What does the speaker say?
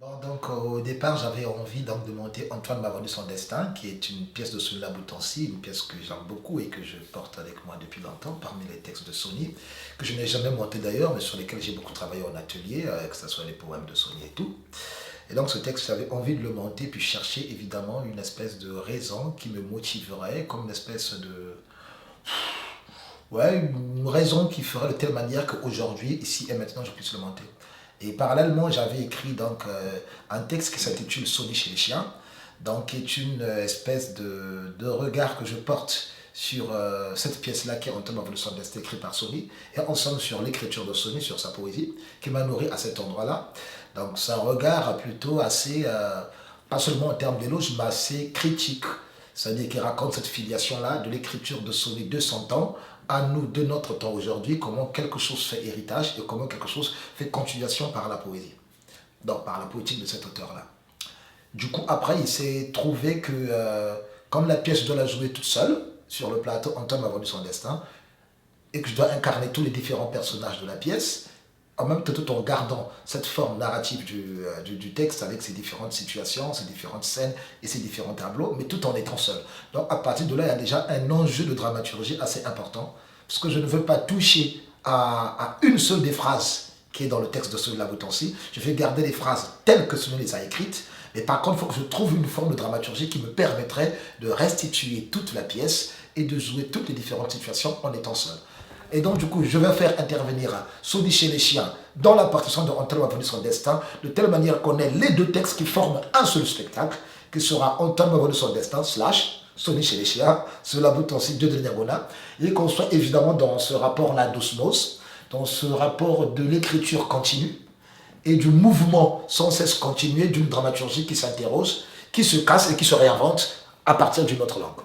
Bon, donc, au départ, j'avais envie donc, de monter Antoine m'a vendu son destin, qui est une pièce de Sonia Boutancy, une pièce que j'aime beaucoup et que je porte avec moi depuis longtemps, parmi les textes de Sony, que je n'ai jamais monté d'ailleurs, mais sur lesquels j'ai beaucoup travaillé en atelier, que ce soit les poèmes de Sony et tout. Et donc ce texte, j'avais envie de le monter, puis chercher évidemment une espèce de raison qui me motiverait, comme une espèce de... Ouais, une raison qui ferait de telle manière qu'aujourd'hui, ici et maintenant, je puisse le monter. Et parallèlement, j'avais écrit donc un texte qui s'intitule Sony chez les chiens, donc qui est une espèce de regard que je porte sur cette pièce-là qui est Antoine Evolution d'Est écrite par Sony, et ensemble sur l'écriture de Sony, sur sa poésie, qui m'a nourri à cet endroit-là. Donc c'est un regard plutôt assez, pas seulement en termes d'éloge, mais assez critique. C'est-à-dire qu'il raconte cette filiation-là de l'écriture de Sony de son temps à nous de notre temps aujourd'hui, comment quelque chose fait héritage et comment quelque chose fait continuation par la poésie, donc par la poétique de cet auteur-là. Du coup, après, il s'est trouvé que, comme la pièce, je dois la jouer toute seule sur le plateau, Antoine m'a vendu son destin, et que je dois incarner tous les différents personnages de la pièce, en même temps tout en gardant cette forme narrative du texte avec ses différentes situations, ses différentes scènes et ses différents tableaux, mais tout en étant seul. Donc à partir de là, il y a déjà un enjeu de dramaturgie assez important, parce que je ne veux pas toucher à une seule des phrases qui est dans le texte de Sonia Boutancy. Je vais garder les phrases telles que Sonia les a écrites, mais par contre, il faut que je trouve une forme de dramaturgie qui me permettrait de restituer toute la pièce et de jouer toutes les différentes situations en étant seul. Et donc, du coup, je vais faire intervenir Sony chez les chiens dans la partition de Antoine m'a vendu son destin, de telle manière qu'on ait les deux textes qui forment un seul spectacle, qui sera Antoine m'a vendu son destin, slash, Sony chez les chiens, cela bout aussi Dieu de Niagona, et qu'on soit évidemment dans ce rapport-là d'osmose, dans ce rapport de l'écriture continue, et du mouvement sans cesse continué d'une dramaturgie qui s'interroge, qui se casse et qui se réinvente à partir d'une autre langue.